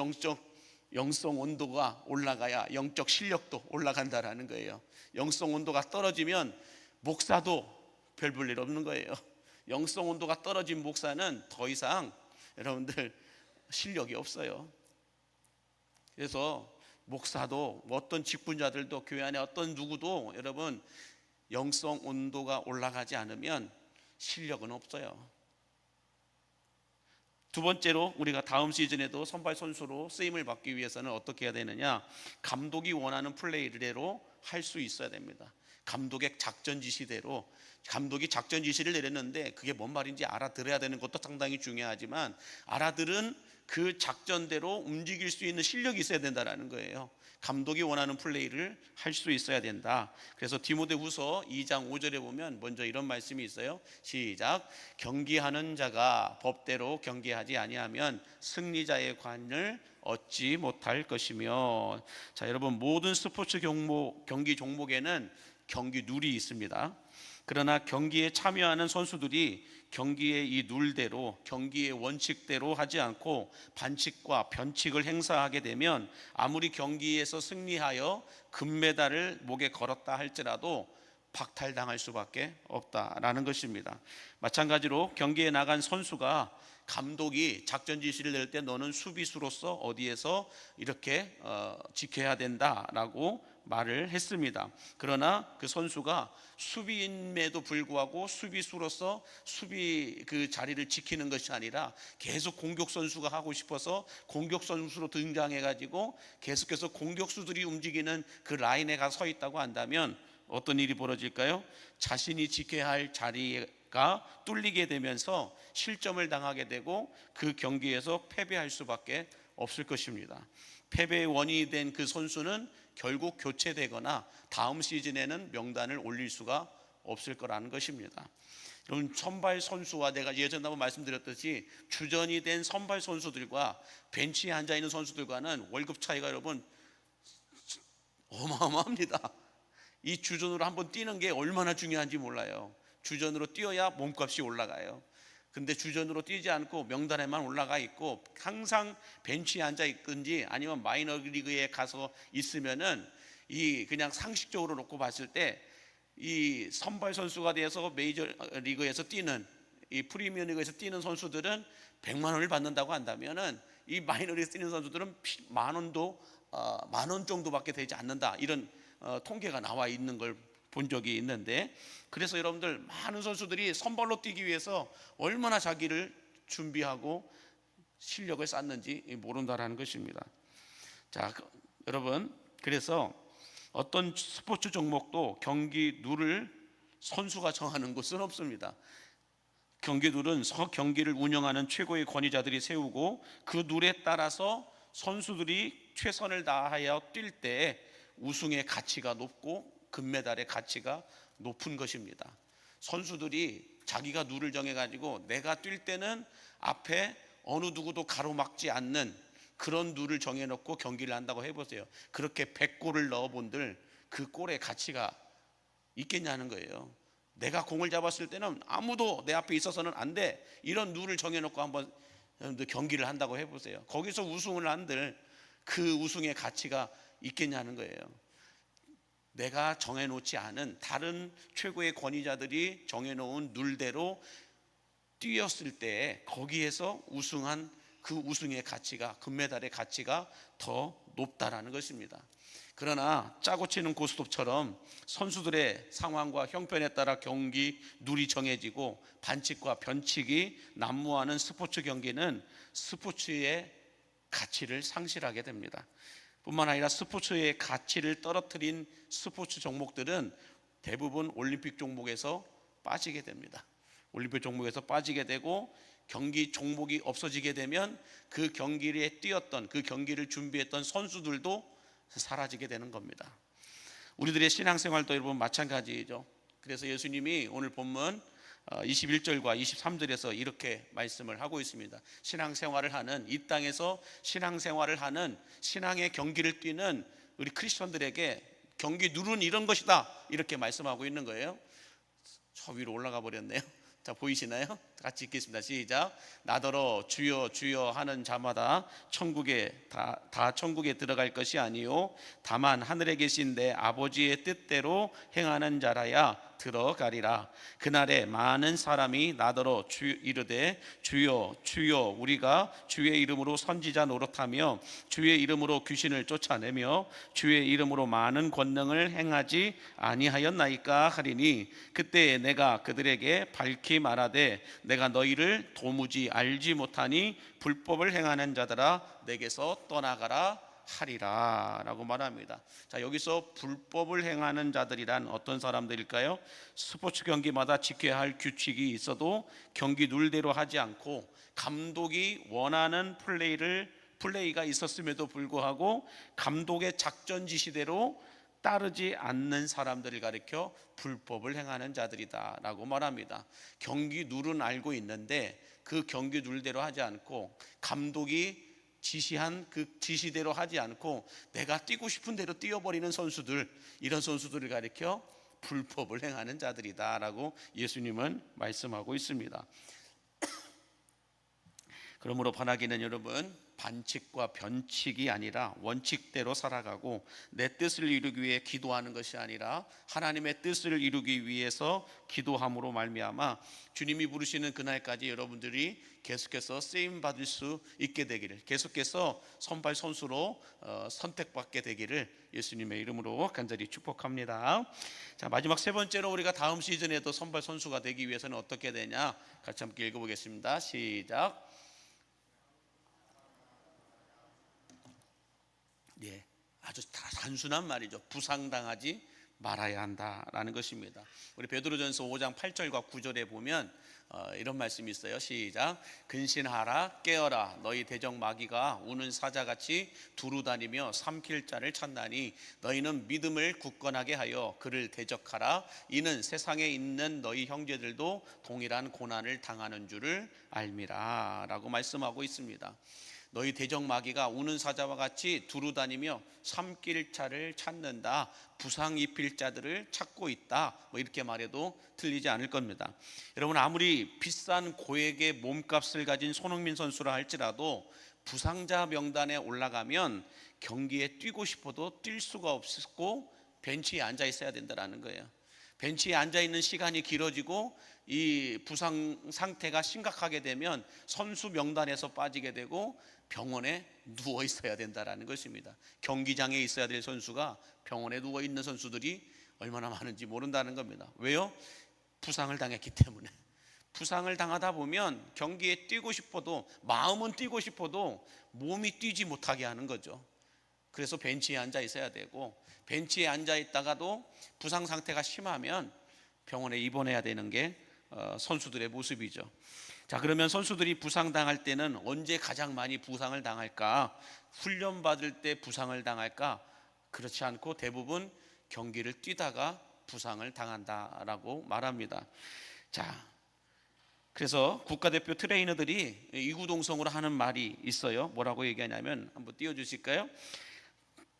영성 온도가 올라가야 영적 실력도 올라간다라는 거예요. 영성 온도가 떨어지면 목사도 별 볼 일 없는 거예요. 영성 온도가 떨어진 목사는 더 이상 여러분들 실력이 없어요. 그래서 목사도 어떤 직분자들도 교회 안에 어떤 누구도 여러분 영성 온도가 올라가지 않으면 실력은 없어요. 두 번째로 우리가 다음 시즌에도 선발 선수로 쓰임을 받기 위해서는 어떻게 해야 되느냐? 감독이 원하는 플레이대로 할 수 있어야 됩니다. 감독의 작전 지시대로, 감독이 작전 지시를 내렸는데 그게 뭔 말인지 알아들어야 되는 것도 상당히 중요하지만 알아들은 그 작전대로 움직일 수 있는 실력이 있어야 된다는 거예요. 감독이 원하는 플레이를 할 수 있어야 된다. 그래서 디모데후서 2장 5절에 보면 먼저 이런 말씀이 있어요. 시작. 경기하는 자가 법대로 경기하지 아니하면 승리자의 관을 얻지 못할 것이며. 자, 여러분, 모든 스포츠 경기 종목에는 경기 룰이 있습니다. 그러나 경기에 참여하는 선수들이 경기의 이 룰대로, 경기의 원칙대로 하지 않고 반칙과 변칙을 행사하게 되면 아무리 경기에서 승리하여 금메달을 목에 걸었다 할지라도 박탈당할 수밖에 없다라는 것입니다. 마찬가지로 경기에 나간 선수가 감독이 작전 지시를 낼 때 너는 수비수로서 어디에서 이렇게 지켜야 된다라고 말을 했습니다. 그러나 그 선수가 수비임에도 불구하고 수비수로서 수비 그 자리를 지키는 것이 아니라 계속 공격 선수가 하고 싶어서 공격 선수로 등장해 가지고 계속해서 공격수들이 움직이는 그 라인에 가 서 있다고 한다면 어떤 일이 벌어질까요? 자신이 지켜야 할 자리가 뚫리게 되면서 실점을 당하게 되고 그 경기에서 패배할 수밖에 없을 것입니다. 패배의 원인이 된 그 선수는 결국 교체되거나 다음 시즌에는 명단을 올릴 수가 없을 거라는 것입니다. 여러분, 선발 선수와 내가 예전에 한번 말씀드렸듯이 주전이 된 선발 선수들과 벤치에 앉아있는 선수들과는 월급 차이가 여러분 어마어마합니다. 이 주전으로 한번 뛰는 게 얼마나 중요한지 몰라요. 주전으로 뛰어야 몸값이 올라가요. 근데 주전으로 뛰지 않고 명단에만 올라가 있고 항상 벤치에 앉아 있든지 아니면 마이너 리그에 가서 있으면은 이 그냥 상식적으로 놓고 봤을 때 이 선발 선수가 돼서 메이저 리그에서 뛰는 이 프리미어 리그에서 뛰는 선수들은 100만 원을 받는다고 한다면은 이 마이너 리그에서 뛰는 선수들은 만 원 정도밖에 되지 않는다, 이런 통계가 나와 있는 걸 본 적이 있는데, 그래서 여러분들 많은 선수들이 선발로 뛰기 위해서 얼마나 자기를 준비하고 실력을 쌓는지 모른다라는 것입니다. 자, 여러분, 그래서 어떤 스포츠 종목도 경기 룰을 선수가 정하는 것은 없습니다. 경기 룰은 경기를 운영하는 최고의 권위자들이 세우고 그 룰에 따라서 선수들이 최선을 다하여 뛸 때 우승의 가치가 높고 금메달의 가치가 높은 것입니다. 선수들이 자기가 룰을 정해가지고 내가 뛸 때는 앞에 어느 누구도 가로막지 않는 그런 룰을 정해놓고 경기를 한다고 해보세요. 그렇게 100골을 넣어본들 그 골의 가치가 있겠냐는 거예요. 내가 공을 잡았을 때는 아무도 내 앞에 있어서는 안 돼, 이런 룰을 정해놓고 한번 경기를 한다고 해보세요. 거기서 우승을 한들 그 우승의 가치가 있겠냐는 거예요. 내가 정해놓지 않은 다른 최고의 권위자들이 정해놓은 룰대로 뛰었을 때 거기에서 우승한 그 우승의 가치가, 금메달의 가치가 더 높다라는 것입니다. 그러나 짜고 치는 고스톱처럼 선수들의 상황과 형편에 따라 경기 룰이 정해지고 반칙과 변칙이 난무하는 스포츠 경기는 스포츠의 가치를 상실하게 됩니다. 뿐만 아니라 스포츠의 가치를 떨어뜨린 스포츠 종목들은 대부분 올림픽 종목에서 빠지게 됩니다. 올림픽 종목에서 빠지게 되고 경기 종목이 없어지게 되면 그 경기에 뛰었던, 그 경기를 준비했던 선수들도 사라지게 되는 겁니다. 우리들의 신앙생활도 여러분 마찬가지죠. 그래서 예수님이 오늘 본문 21절과 23절에서 이렇게 말씀을 하고 있습니다. 신앙생활을 하는, 이 땅에서 신앙생활을 하는, 신앙의 경기를 뛰는 우리 크리스천들에게 경기 룰은 이런 것이다, 이렇게 말씀하고 있는 거예요. 저 위로 올라가 버렸네요. 자, 보이시나요? 같이 읽겠습니다. 시작. 나더러 주여 주여 하는 자마다 천국에 다 천국에 들어갈 것이 아니요 다만 하늘에 계신 내 아버지의 뜻대로 행하는 자라야 들어가리라. 그날에 많은 사람이 나더러 이르되 주여 주여 우리가 주의 이름으로 선지자 노릇하며 주의 이름으로 귀신을 쫓아내며 주의 이름으로 많은 권능을 행하지 아니하였나이까 하리니 그때 내가 그들에게 밝히 말하되 내가 너희를 도무지 알지 못하니 불법을 행하는 자들아 내게서 떠나가라 하리라 라고 말합니다. 자, 여기서 불법을 행하는 자들이란 어떤 사람들일까요? 스포츠 경기마다 지켜야 할 규칙이 있어도 경기 룰대로 하지 않고 감독이 원하는 플레이가 있었음에도 불구하고 감독의 작전 지시대로 따르지 않는 사람들을 가리켜 불법을 행하는 자들이다 라고 말합니다. 경기 룰은 알고 있는데 그 경기 룰대로 하지 않고 감독이 지시한 그 지시대로 하지 않고 내가 뛰고 싶은 대로 뛰어버리는 선수들, 이런 선수들을 가리켜 불법을 행하는 자들이다라고 예수님은 말씀하고 있습니다. 그러므로 바라기는 여러분, 반칙과 변칙이 아니라 원칙대로 살아가고 내 뜻을 이루기 위해 기도하는 것이 아니라 하나님의 뜻을 이루기 위해서 기도함으로 말미암아 주님이 부르시는 그날까지 여러분들이 계속해서 쓰임 받을 수 있게 되기를, 계속해서 선발 선수로 선택받게 되기를 예수님의 이름으로 간절히 축복합니다. 자, 마지막 세 번째로 우리가 다음 시즌에도 선발 선수가 되기 위해서는 어떻게 되냐, 같이 함께 읽어보겠습니다. 시작. 예, 아주 단순한 말이죠. 부상당하지 말아야 한다라는 것입니다. 우리 베드로전서 5장 8절과 9절에 보면 이런 말씀이 있어요. 시작. 근신하라, 깨어라. 너희 대적 마귀가 우는 사자같이 두루다니며 삼킬 자를 찾나니 너희는 믿음을 굳건하게 하여 그를 대적하라. 이는 세상에 있는 너희 형제들도 동일한 고난을 당하는 줄을 알미라 라고 말씀하고 있습니다. 너희 대적 마귀가 우는 사자와 같이 두루다니며 삼킬 자를 찾는다, 부상 입힐 자들을 찾고 있다, 뭐 이렇게 말해도 틀리지 않을 겁니다. 여러분, 아무리 비싼 고액의 몸값을 가진 손흥민 선수라 할지라도 부상자 명단에 올라가면 경기에 뛰고 싶어도 뛸 수가 없고 벤치에 앉아 있어야 된다는 거예요. 벤치에 앉아 있는 시간이 길어지고 이 부상 상태가 심각하게 되면 선수 명단에서 빠지게 되고 병원에 누워 있어야 된다는 것입니다. 경기장에 있어야 될 선수가 병원에 누워 있는 선수들이 얼마나 많은지 모른다는 겁니다. 왜요? 부상을 당했기 때문에. 부상을 당하다 보면 경기에 뛰고 싶어도, 마음은 뛰고 싶어도 몸이 뛰지 못하게 하는 거죠. 그래서 벤치에 앉아 있어야 되고, 벤치에 앉아 있다가도 부상 상태가 심하면 병원에 입원해야 되는 게 선수들의 모습이죠. 자, 그러면 선수들이 부상당할 때는 언제 가장 많이 부상을 당할까? 훈련 받을 때 부상을 당할까? 그렇지 않고 대부분 경기를 뛰다가 부상을 당한다라고 말합니다. 자, 그래서 국가대표 트레이너들이 이구동성으로 하는 말이 있어요. 뭐라고 얘기하냐면, 한번 띄워주실까요?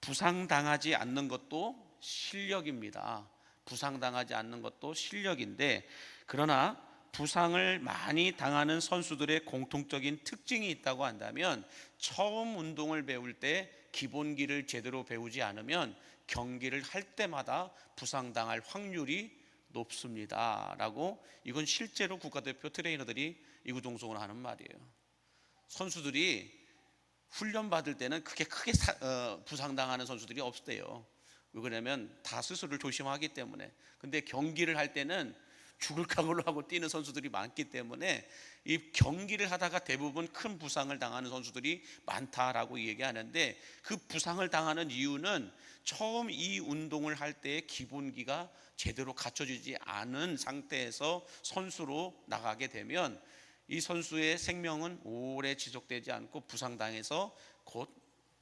부상당하지 않는 것도 실력입니다. 부상당하지 않는 것도 실력인데, 그러나 부상을 많이 당하는 선수들의 공통적인 특징이 있다고 한다면, 처음 운동을 배울 때 기본기를 제대로 배우지 않으면 경기를 할 때마다 부상당할 확률이 높습니다 라고, 이건 실제로 국가대표 트레이너들이 이구동성으로 하는 말이에요. 선수들이 훈련 받을 때는 크게 부상당하는 선수들이 없대요. 왜 그러냐면 다 스스로를 조심하기 때문에. 근데 경기를 할 때는 죽을 각오로 하고 뛰는 선수들이 많기 때문에 이 경기를 하다가 대부분 큰 부상을 당하는 선수들이 많다라고 얘기하는데, 그 부상을 당하는 이유는 처음 이 운동을 할 때의 기본기가 제대로 갖춰지지 않은 상태에서 선수로 나가게 되면 이 선수의 생명은 오래 지속되지 않고 부상당해서 곧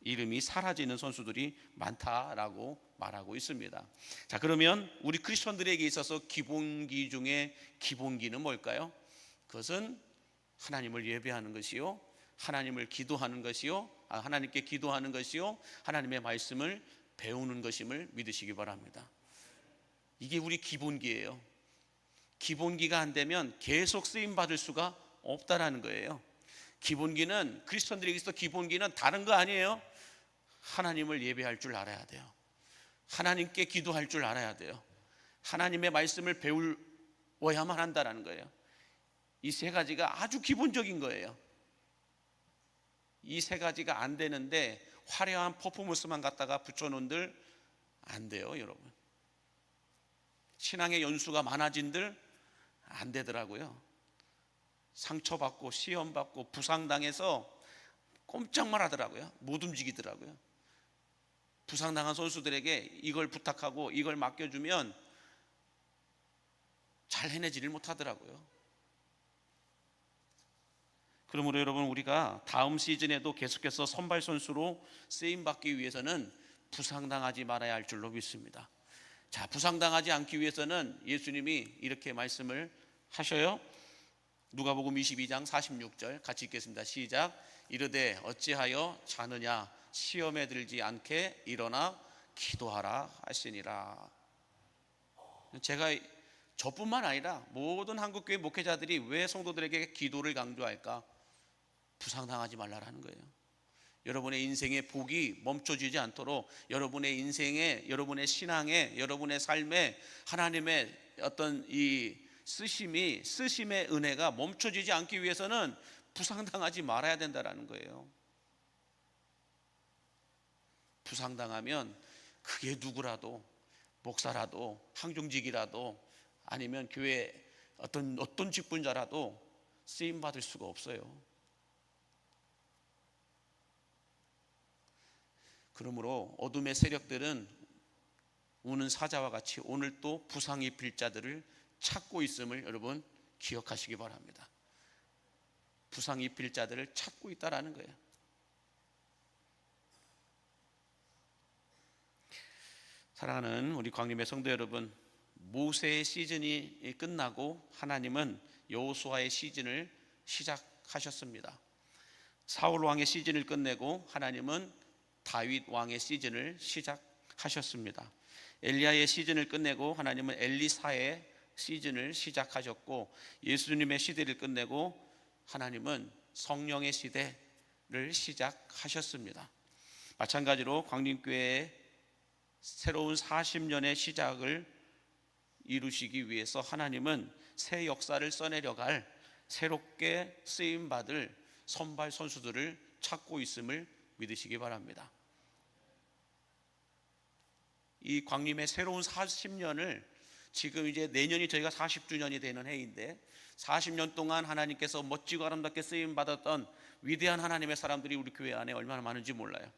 이름이 사라지는 선수들이 많다라고 말하고 있습니다. 자, 그러면 우리 크리스천들에게 있어서 기본기 중에 기본기는 뭘까요? 그것은 하나님을 예배하는 것이요, 하나님을 기도하는 것이요, 하나님께 기도하는 것이요, 하나님의 말씀을 배우는 것임을 믿으시기 바랍니다. 이게 우리 기본기예요. 기본기가 안 되면 계속 쓰임 받을 수가 없다라는 거예요. 기본기는, 크리스천들에게 있어 기본기는 다른 거 아니에요. 하나님을 예배할 줄 알아야 돼요. 하나님께 기도할 줄 알아야 돼요. 하나님의 말씀을 배워야만 한다는 거예요. 이 세 가지가 아주 기본적인 거예요. 이 세 가지가 안 되는데 화려한 퍼포먼스만 갖다가 붙여놓은들 안 돼요, 여러분. 신앙의 연수가 많아진들 안 되더라고요. 상처받고 시험받고 부상당해서 꼼짝만 하더라고요. 못 움직이더라고요. 부상당한 선수들에게 이걸 부탁하고 이걸 맡겨주면 잘 해내지를 못하더라고요. 그러므로 여러분, 우리가 다음 시즌에도 계속해서 선발 선수로 쓰임받기 위해서는 부상당하지 말아야 할 줄로 믿습니다. 자, 부상당하지 않기 위해서는 예수님이 이렇게 말씀을 하셔요. 누가복음 22장 46절 같이 읽겠습니다. 시작. 이르되 어찌하여 자느냐, 시험에 들지 않게 일어나 기도하라 하시니라. 제가 저뿐만 아니라 모든 한국교회 목회자들이 왜 성도들에게 기도를 강조할까? 부상당하지 말라라는 거예요. 여러분의 인생의 복이 멈춰지지 않도록 여러분의 인생에, 여러분의 신앙에, 여러분의 삶에 하나님의 어떤 이 쓰심의 은혜가 멈춰지지 않기 위해서는 부상당하지 말아야 된다라는 거예요. 부상당하면 그게 누구라도, 목사라도, 항종직이라도, 아니면 교회 어떤 직분자라도 쓰임 받을 수가 없어요. 그러므로 어둠의 세력들은 우는 사자와 같이 오늘 또 부상 입힐 자들을 찾고 있음을 여러분 기억하시기 바랍니다. 부상 입힐 자들을 찾고 있다라는 거예요. 사랑하는 우리 광림의 성도 여러분, 모세의 시즌이 끝나고 하나님은 여호수아의 시즌을 시작하셨습니다. 사울 왕의 시즌을 끝내고 하나님은 다윗 왕의 시즌을 시작하셨습니다. 엘리야의 시즌을 끝내고 하나님은 엘리사의 시즌을 시작하셨고, 예수님의 시대를 끝내고 하나님은 성령의 시대를 시작하셨습니다. 마찬가지로 광림교회의 새로운 40년의 시작을 이루시기 위해서 하나님은 새 역사를 써내려갈 새롭게 쓰임받을 선발 선수들을 찾고 있음을 믿으시기 바랍니다. 이 광림의 새로운 40년을 지금 이제 내년이 저희가 40주년이 되는 해인데, 40년 동안 하나님께서 멋지고 아름답게 쓰임받았던 위대한 하나님의 사람들이 우리 교회 안에 얼마나 많은지 몰라요.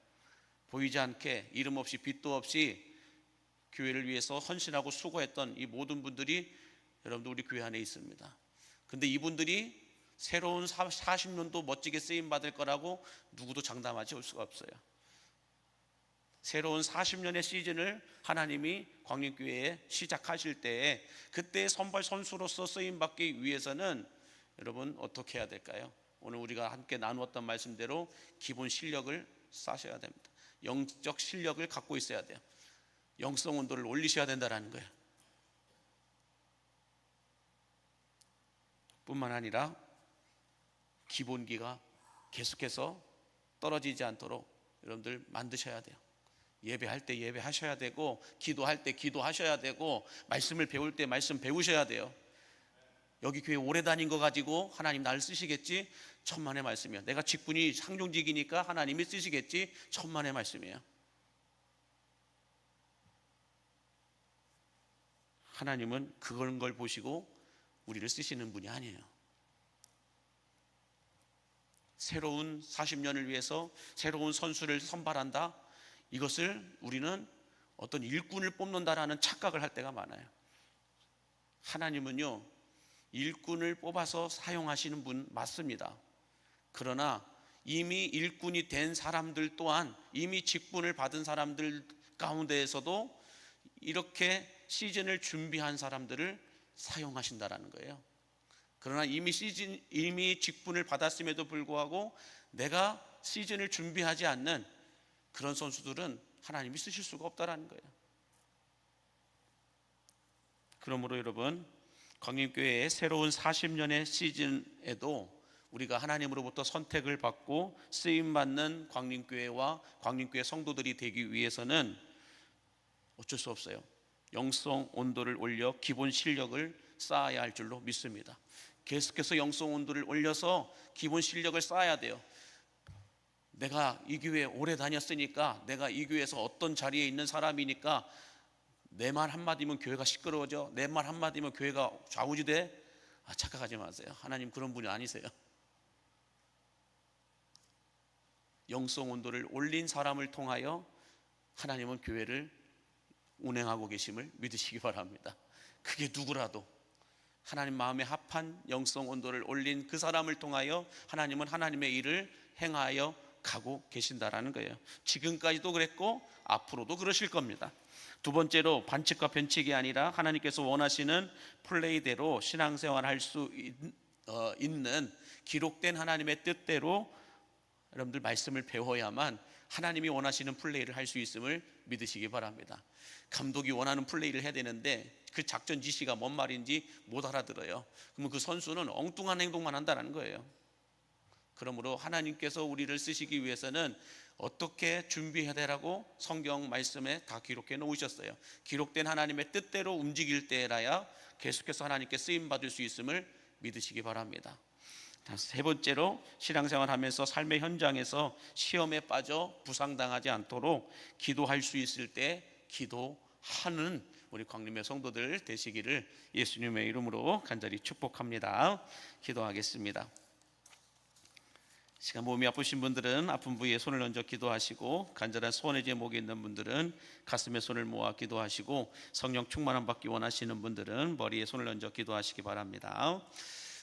보이지 않게 이름 없이 빛도 없이 교회를 위해서 헌신하고 수고했던 이 모든 분들이 여러분들 우리 교회 안에 있습니다. 근데 이분들이 새로운 40년도 멋지게 쓰임받을 거라고 누구도 장담하지 올 수가 없어요. 새로운 40년의 시즌을 하나님이 광림교회에 시작하실 때에 그때 선발 선수로서 쓰임받기 위해서는 여러분 어떻게 해야 될까요? 오늘 우리가 함께 나누었던 말씀대로 기본 실력을 쌓으셔야 됩니다. 영적 실력을 갖고 있어야 돼요. 영성 온도를 올리셔야 된다는 거예요. 뿐만 아니라 기본기가 계속해서 떨어지지 않도록 여러분들 만드셔야 돼요. 예배할 때 예배하셔야 되고, 기도할 때 기도하셔야 되고, 말씀을 배울 때 말씀 배우셔야 돼요. 여기 교회 오래 다닌 거 가지고 하나님 나를 쓰시겠지? 천만의 말씀이에요. 내가 직분이 상종직이니까 하나님이 쓰시겠지? 천만의 말씀이에요. 하나님은 그런 걸 보시고 우리를 쓰시는 분이 아니에요. 새로운 40년을 위해서 새로운 선수를 선발한다, 이것을 우리는 어떤 일꾼을 뽑는다라는 착각을 할 때가 많아요. 하나님은요, 일꾼을 뽑아서 사용하시는 분 맞습니다. 그러나 이미 일꾼이 된 사람들 또한, 이미 직분을 받은 사람들 가운데에서도 이렇게 시즌을 준비한 사람들을 사용하신다라는 거예요. 그러나 이미 직분을 받았음에도 불구하고 내가 시즌을 준비하지 않는 그런 선수들은 하나님이 쓰실 수가 없다라는 거예요. 그러므로 여러분, 광림교회의 새로운 40년의 시즌에도 우리가 하나님으로부터 선택을 받고 쓰임받는 광림교회와 광림교회 성도들이 되기 위해서는 어쩔 수 없어요. 영성 온도를 올려 기본 실력을 쌓아야 할 줄로 믿습니다. 계속해서 영성 온도를 올려서 기본 실력을 쌓아야 돼요. 내가 이 교회에 오래 다녔으니까, 내가 이 교회에서 어떤 자리에 있는 사람이니까 내 말 한마디면 교회가 시끄러워져, 내 말 한마디면 교회가 좌우지돼. 착각하지 마세요. 하나님 그런 분이 아니세요. 영성 온도를 올린 사람을 통하여 하나님은 교회를 운행하고 계심을 믿으시기 바랍니다. 그게 누구라도 하나님 마음에 합한 영성 온도를 올린 그 사람을 통하여 하나님은 하나님의 일을 행하여 가고 계신다라는 거예요. 지금까지도 그랬고 앞으로도 그러실 겁니다. 두 번째로, 반칙과 변칙이 아니라 하나님께서 원하시는 플레이대로 신앙생활 할 수 있는 기록된 하나님의 뜻대로 여러분들 말씀을 배워야만 하나님이 원하시는 플레이를 할 수 있음을 믿으시기 바랍니다. 감독이 원하는 플레이를 해야 되는데 그 작전 지시가 뭔 말인지 못 알아들어요. 그러면 그 선수는 엉뚱한 행동만 한다는 거예요. 그러므로 하나님께서 우리를 쓰시기 위해서는 어떻게 준비해야 되라고 성경 말씀에 다 기록해 놓으셨어요. 기록된 하나님의 뜻대로 움직일 때라야 계속해서 하나님께 쓰임 받을 수 있음을 믿으시기 바랍니다. 세 번째로, 신앙생활 하면서 삶의 현장에서 시험에 빠져 부상당하지 않도록 기도할 수 있을 때 기도하는 우리 광림의 성도들 되시기를 예수님의 이름으로 간절히 축복합니다. 기도하겠습니다. 시간 몸이 아프신 분들은 아픈 부위에 손을 얹어 기도하시고, 간절한 소원의 제목이 있는 분들은 가슴에 손을 모아 기도하시고, 성령 충만함 받기 원하시는 분들은 머리에 손을 얹어 기도하시기 바랍니다.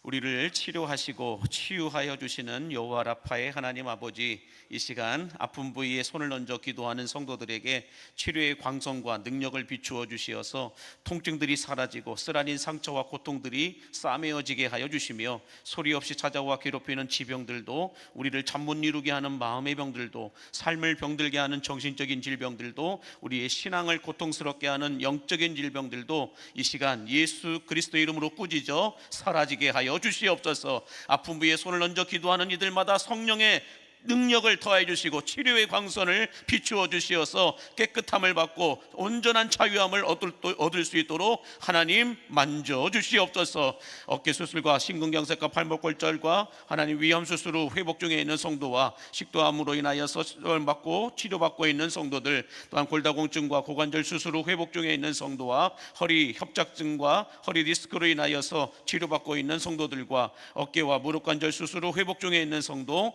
우리를 치료하시고 치유하여 주시는 여호와 라파의 하나님 아버지, 이 시간 아픈 부위에 손을 얹어 기도하는 성도들에게 치료의 광선과 능력을 비추어 주시어서 통증들이 사라지고 쓰라린 상처와 고통들이 싸매어지게 하여 주시며, 소리 없이 찾아와 괴롭히는 지병들도, 우리를 잠 못 이루게 하는 마음의 병들도, 삶을 병들게 하는 정신적인 질병들도, 우리의 신앙을 고통스럽게 하는 영적인 질병들도 이 시간 예수 그리스도의 이름으로 꾸짖어 사라지게 하여 주시옵소서. 아픈 부위에 손을 얹어 기도하는 이들마다 성령의 능력을 더해 주시고 치료의 광선을 비추어 주시어서 깨끗함을 받고 온전한 자유함을 얻을 수 있도록 하나님 만져 주시옵소서. 어깨 수술과 심근경색과 팔목골절과 하나님 위암 수술 후 회복 중에 있는 성도와 식도암으로 인하여서 받고 치료받고 있는 성도들, 또한 골다공증과 고관절 수술 후 회복 중에 있는 성도와 허리 협착증과 허리 디스크로 인하여서 치료받고 있는 성도들과 어깨와 무릎 관절 수술 후 회복 중에 있는 성도,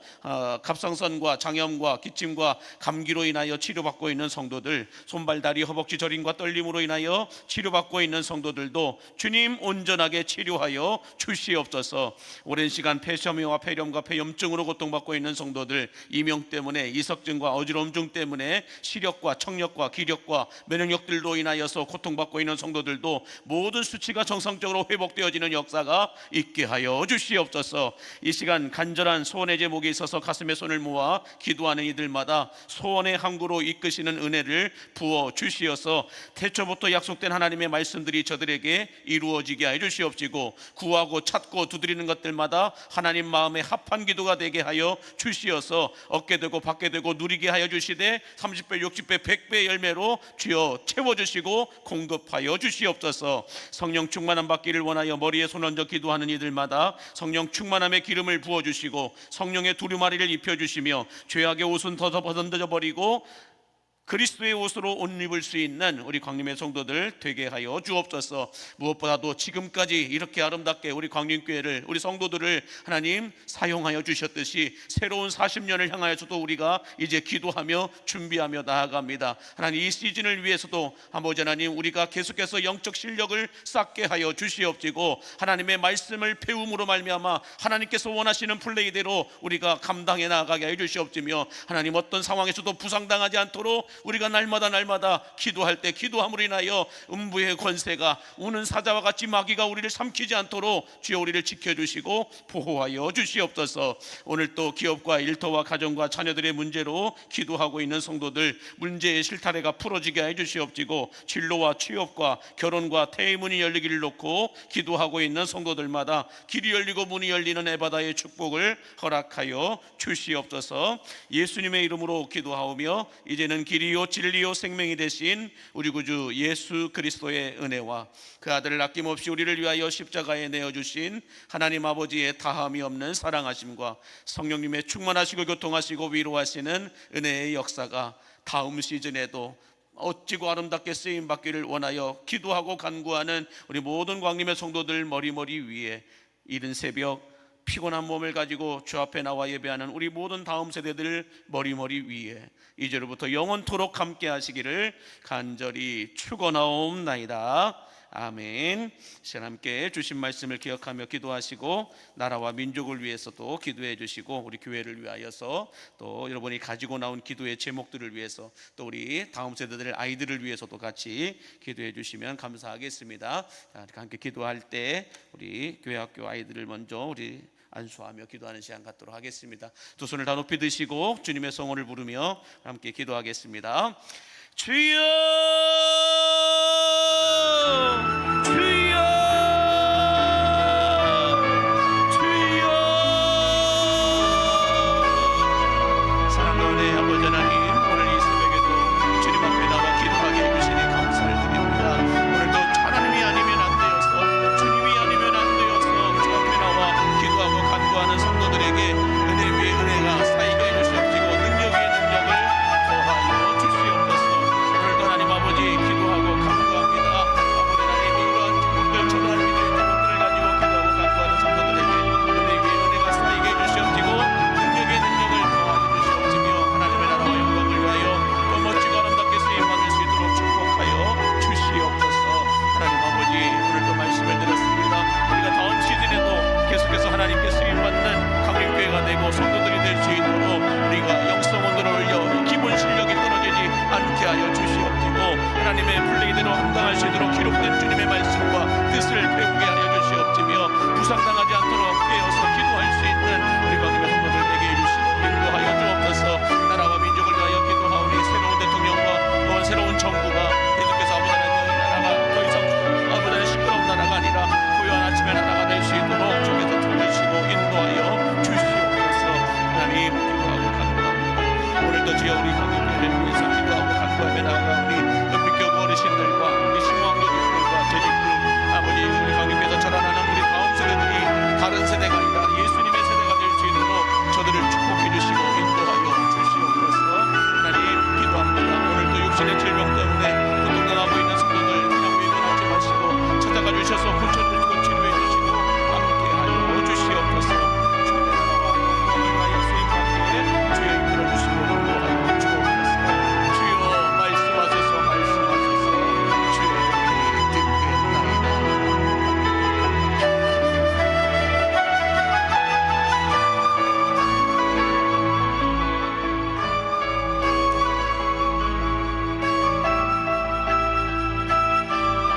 갑상선과 장염과 기침과 감기로 인하여 치료받고 있는 성도들, 손발 다리 허벅지 저림과 떨림으로 인하여 치료받고 있는 성도들도 주님 온전하게 치료하여 주시옵소서. 오랜 시간 폐섬유와 폐렴과 폐염증으로 고통받고 있는 성도들, 이명 때문에, 이석증과 어지러움증 때문에 시력과 청력과 기력과 면역력들로 인하여서 고통받고 있는 성도들도 모든 수치가 정상적으로 회복되어지는 역사가 있게 하여 주시옵소서. 이 시간 간절한 소원의 제목이 있어서 가슴에 손을 모아 기도하는 이들마다 소원의 항구로 이끄시는 은혜를 부어 주시어서 태초부터 약속된 하나님의 말씀들이 저들에게 이루어지게 해 주시옵시고, 구하고 찾고 두드리는 것들마다 하나님 마음에 합한 기도가 되게 하여 주시어서 얻게 되고 받게 되고 누리게 하여 주시되 30배 60배 100배 열매로 주여 채워주시고 공급하여 주시옵소서. 성령 충만함 받기를 원하여 머리에 손 얹어 기도하는 이들마다 성령 충만함의 기름을 부어주시고 성령의 두루마리를 입혀주시며 죄악의 옷은 벗어져 버리고 그리스도의 옷으로 옷 입을 수 있는 우리 광림의 성도들 되게 하여 주옵소서. 무엇보다도 지금까지 이렇게 아름답게 우리 광림교회를, 우리 성도들을 하나님 사용하여 주셨듯이 새로운 40년을 향하여서도 우리가 이제 기도하며 준비하며 나아갑니다. 하나님, 이 시즌을 위해서도 아버지 하나님, 우리가 계속해서 영적 실력을 쌓게 하여 주시옵시고, 하나님의 말씀을 배움으로 말미암아 하나님께서 원하시는 플레이대로 우리가 감당해 나가게 해 주시옵시며, 하나님 어떤 상황에서도 부상당하지 않도록 우리가 날마다 기도할 때 기도함으로 인하여 음부의 권세가, 우는 사자와 같이 마귀가 우리를 삼키지 않도록 주여 우리를 지켜주시고 보호하여 주시옵소서. 오늘 또 기업과 일터와 가정과 자녀들의 문제로 기도하고 있는 성도들, 문제의 실타래가 풀어지게 해 주시옵시고, 진로와 취업과 결혼과 태의 문이 열리기를 놓고 기도하고 있는 성도들마다 길이 열리고 문이 열리는 에바다의 축복을 허락하여 주시옵소서. 예수님의 이름으로 기도하오며, 이제는 길이요 진리요 생명이 되신 우리 구주 예수 그리스도의 은혜와 그 아들을 아낌없이 우리를 위하여 십자가에 내어주신 하나님 아버지의 다함이 없는 사랑하심과 성령님의 충만하시고 교통하시고 위로하시는 은혜의 역사가 다음 시즌에도 어찌고 아름답게 쓰임받기를 원하여 기도하고 간구하는 우리 모든 광림의 성도들 머리 위에 이른 새벽 피곤한 몸을 가지고 주 앞에 나와 예배하는 우리 모든 다음 세대들 머리 위에 이제로부터 영원토록 함께 하시기를 간절히 축원하옵나이다. 아멘. 시간 함께 주신 말씀을 기억하며 기도하시고, 나라와 민족을 위해서도 기도해 주시고, 우리 교회를 위하여서, 또 여러분이 가지고 나온 기도의 제목들을 위해서, 또 우리 다음 세대들 아이들을 위해서도 같이 기도해 주시면 감사하겠습니다. 함께 기도할 때 우리 교회 학교 아이들을 먼저 우리 안수하며 기도하는 시간 갖도록 하겠습니다. 두 손을 다 높이 드시고 주님의 성호를 부르며 함께 기도하겠습니다. 주여 주여 주여. 사랑하는 아버지 하나님, 오늘 이 새벽에도 주님 앞에 나와 기도하게 해주시니 감사를 드립니다. 오늘도 하나님이 아니면 안 되어서, 주님이 아니면 안 되어서 주 앞에 나와 기도하고 간구하는 성도들에게 은혜 위에 은혜가 쌓이게 해주시옵시고 능력 위에 능력을 더하여 주시옵소서. 오늘도 하나님 아버지 기도하고 간구합니다. 아버지 하나님, 이러한 제목들, 저러한 믿음의 제목들을 가지고 기도하고 간구하는 성도들에게 은혜 위에 은혜가 쌓이게 해주시옵시고 능력의 능력을 더하여 주시옵시며 하나님의 나라와 영광을 위하여 더 멋지고 아름답게 쓰임받을 수 있도록 축복하여 주시옵소서. 하나님 아버지, 오늘도 말씀을 들었습니다. 우리가 다음 시즌에도 계속해서 하나님께 쓰임받는 강림교회가 되고 성도들이 될 수 있도록 우리가 영성원으로 올려 기본 실력이 떨어지지 않게 하여 주시옵시고 하나님의 플레이대로 감당할 수 있도록 기록된 주님의 말씀과 뜻을 배우게 하여 주시옵시며 부상당하지 않도록 깨어서 기도할 수 있는 우리 강림의 성도들에게 해주시고 인도하여 주옵소서. 나라와 민족을 위하여 기도하오니 새로운 대통령과 또한 새로운 정부가 계속해서 아버지 하나님, 나라가 더 이상 아버지 하나님 시끄러운 나라가 아니라 고요한 아침의 나라가 될 수 있도록 주께서 도우시고 인도하여 주시옵소서. 하나님 기도하고 간구합니다. 오늘도 주여 우리